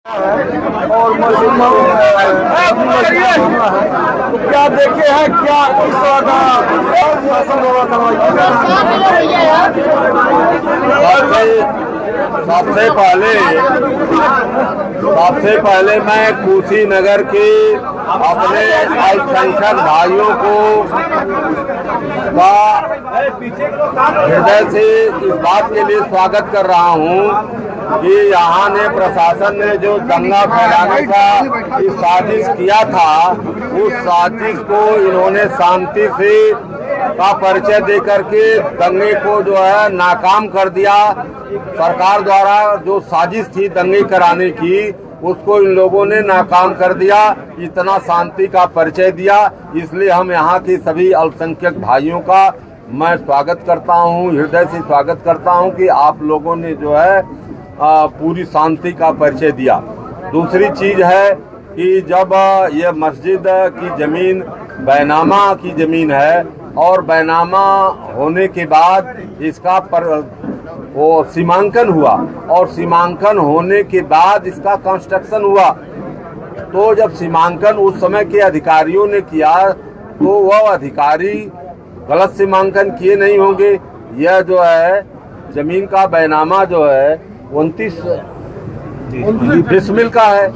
और तो क्या देखे हैं क्या इस तरह का शासन द्वारा सबसे पहले मैं कुशीनगर के अपने अल्पसंख्यक भाइयों को हृदय से इस बात के लिए स्वागत कर रहा हूं कि यहाँ ने प्रशासन ने जो दंगा फैलाने का साजिश किया था, उस साजिश को इन्होंने शांति से का परिचय देकर के दंगे को जो है नाकाम कर दिया। सरकार द्वारा जो साजिश थी दंगे कराने की, उसको इन लोगों ने नाकाम कर दिया। इतना शांति का परिचय दिया, इसलिए हम यहाँ के सभी अल्पसंख्यक भाइयों का मैं स्वागत करता हूँ, हृदय से स्वागत करता हूँ कि आप लोगों ने जो है पूरी शांति का परिचय दिया। दूसरी चीज है कि जब ये मस्जिद की जमीन बैनामा की जमीन है और बैनामा होने के बाद इसका वो सीमांकन हुआ और सीमांकन होने के बाद इसका कंस्ट्रक्शन हुआ, तो जब सीमांकन उस समय के अधिकारियों ने किया तो वह अधिकारी गलत सीमांकन किए नहीं होंगे। यह जो है जमीन का बैनामा जो है 29 डिसमिल का है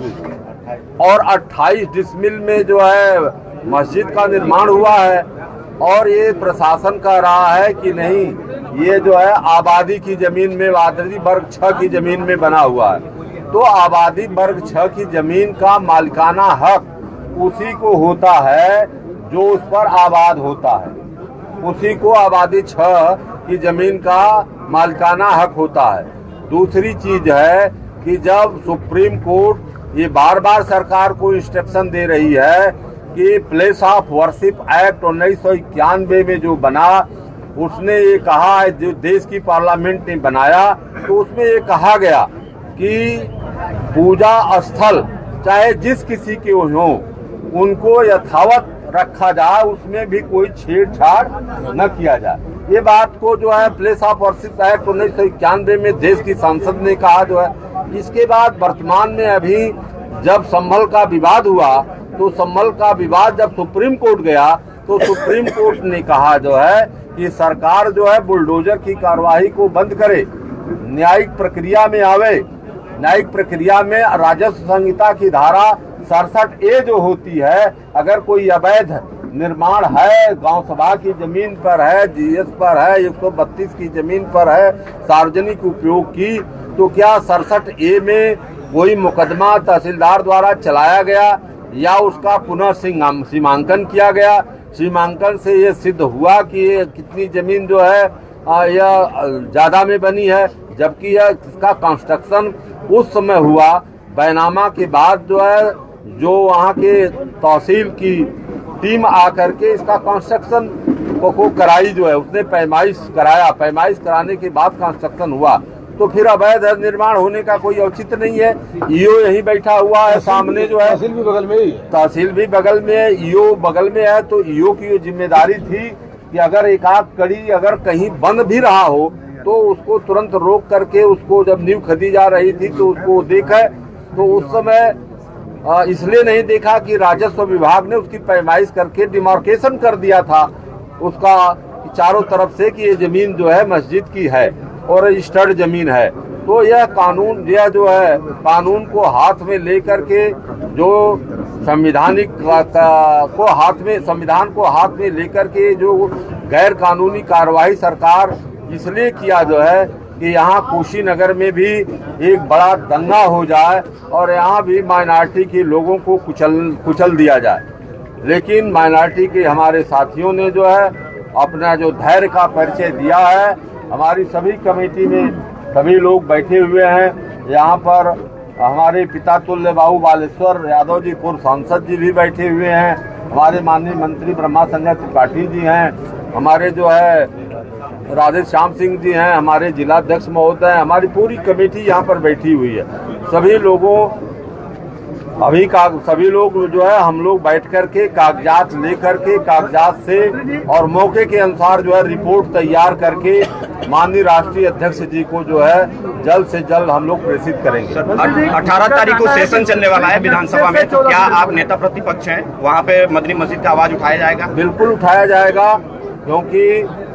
और 28 डिसमिल में जो है मस्जिद का निर्माण हुआ है। और ये प्रशासन कह रहा है कि नहीं, ये जो है आबादी की जमीन में, आबादी वर्ग 6 की जमीन में बना हुआ है। तो आबादी वर्ग 6 की जमीन का मालिकाना हक उसी को होता है जो उस पर आबाद होता है, उसी को आबादी 6 की जमीन का मालिकाना हक होता है। दूसरी चीज है कि जब सुप्रीम कोर्ट ये बार बार सरकार को इंस्ट्रक्शन दे रही है कि प्लेस ऑफ वर्शिप एक्ट 1991 में जो बना, उसने ये कहा है, जो देश की पार्लियामेंट ने बनाया, तो उसमें ये कहा गया कि पूजा स्थल चाहे जिस किसी के हों उनको यथावत रखा जाए, उसमें भी कोई छेड़छाड़ न किया जाए। ये बात को जो है प्लेस ऑफ वर्शिप एक्ट 1991 में देश की संसद ने कहा जो है। इसके बाद वर्तमान में अभी जब संभल का विवाद हुआ, तो संभल का विवाद जब सुप्रीम कोर्ट गया तो सुप्रीम कोर्ट ने कहा जो है कि सरकार जो है बुलडोजर की कार्रवाई को बंद करे, न्यायिक प्रक्रिया में आवे। न्यायिक प्रक्रिया में राजस्व संहिता की धारा 67A जो होती है, अगर कोई अवैध निर्माण है, गांव सभा की जमीन पर है, जीएस पर है, 132 की जमीन पर है, सार्वजनिक उपयोग की, तो क्या 67A में कोई मुकदमा तहसीलदार द्वारा चलाया गया या उसका पुनः सीमांकन किया गया? सीमांकन से ये सिद्ध हुआ कि ये कितनी जमीन जो है यह ज्यादा में बनी है, जबकि यह इसका कंस्ट्रक्शन उस समय हुआ बैनामा के बाद जो है, जो वहाँ के तहसील की टीम आकर के इसका कंस्ट्रक्शन को कराई जो है, उसने पैमाइश कराया, पैमाइश कराने के बाद कंस्ट्रक्शन हुआ। तो फिर अवैध निर्माण होने का कोई औचित्य नहीं है। ईओ यही बैठा हुआ है सामने जो है, तहसील भी बगल में ही है, तहसील भी बगल में है, ईओ बगल में है। तो ईओ की जिम्मेदारी थी कि अगर एक आध कड़ी अगर कहीं बंद भी रहा हो तो उसको तुरंत रोक करके, उसको जब नींव खदी जा रही थी तो उसको देखे। तो उस समय इसलिए नहीं देखा कि राजस्व विभाग ने उसकी पैमाइश करके डिमार्केशन कर दिया था उसका चारों तरफ से कि ये जमीन जो है मस्जिद की है और रजिस्टर्ड जमीन है। तो यह कानून, यह जो है कानून को हाथ में लेकर के, जो संविधान को हाथ में लेकर के जो गैर कानूनी कार्रवाई सरकार इसलिए किया जो है कि यहाँ कुशीनगर में भी एक बड़ा दंगा हो जाए और यहाँ भी माइनॉरिटी के लोगों को कुचल दिया जाए। लेकिन माइनॉरिटी के हमारे साथियों ने जो है अपना जो धैर्य का परिचय दिया है। हमारी सभी कमेटी में सभी लोग बैठे हुए हैं। यहाँ पर हमारे पिता तुल्य बाबू बालेश्वर यादव जी पूर्व सांसद जी भी बैठे हुए हैं, हमारे माननीय मंत्री ब्रह्मा संजय त्रिपाठी जी हैं, हमारे जो है राधे श्याम सिंह जी हैं, हमारे जिलाध्यक्ष महोदय, हमारी पूरी कमेटी यहाँ पर बैठी हुई है। सभी लोग जो है हम लोग बैठ कर के कागजात लेकर के, कागजात से और मौके के अनुसार जो है रिपोर्ट तैयार करके माननीय राष्ट्रीय अध्यक्ष जी को जो है जल्द से जल्द हम लोग प्रेषित करेंगे। 18 तारीख को सेशन चलने वाला है विधानसभा में, तो क्या आप नेता प्रतिपक्ष हैं, वहाँ पे मदनी मस्जिद का आवाज उठाया जाएगा? बिल्कुल उठाया जाएगा, क्योंकि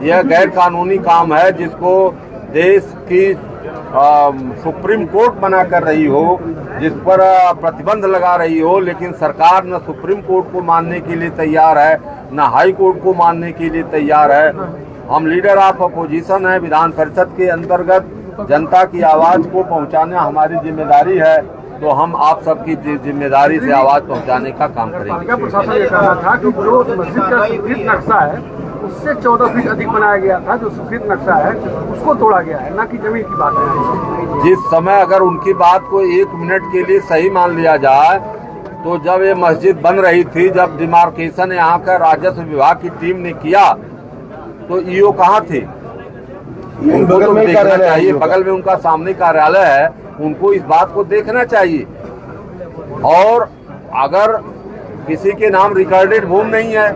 यह गैर कानूनी काम है जिसको देश की सुप्रीम कोर्ट बना कर रही हो, जिस पर प्रतिबंध लगा रही हो, लेकिन सरकार न सुप्रीम कोर्ट को मानने के लिए तैयार है, न हाई कोर्ट को मानने के लिए तैयार है। हम लीडर ऑफ अपोजिशन है, विधान परिषद के अंतर्गत जनता की आवाज को पहुंचाना हमारी जिम्मेदारी है, तो हम आप सबकी जिम्मेदारी से आवाज पहुंचाने का काम करेंगे। पालिका प्रशासन ये कह रहा था कि जो मस्जिद का स्वीकृत नक्शा है उससे 14 फीट अधिक बनाया गया था, जो स्वीकृत नक्शा है उसको तोड़ा गया है, ना कि जमीन की बात है। जिस समय अगर उनकी बात को 1 मिनट के लिए सही मान लिया जाए, तो जब ये मस्जिद बन रही थी, जब डिमार्केशन यहाँ का राजस्व विभाग की टीम ने किया, तो ईओ कहाँ थे? उनको तो देखना चाहिए, बगल में उनका सामने कार्यालय है, उनको इस बात को देखना चाहिए। और अगर किसी के नाम रिकॉर्डेड भूमि नहीं है,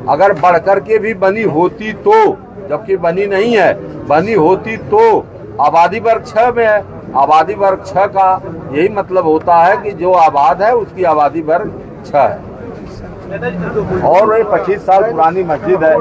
अगर बढ़कर के भी बनी होती तो, जबकि बनी नहीं है, बनी होती तो आबादी वर्ग 6 में है। आबादी वर्ग 6 का यही मतलब होता है कि जो आबाद है उसकी आबादी वर्ग 6 है, और ये 25 साल पुरानी मस्जिद है।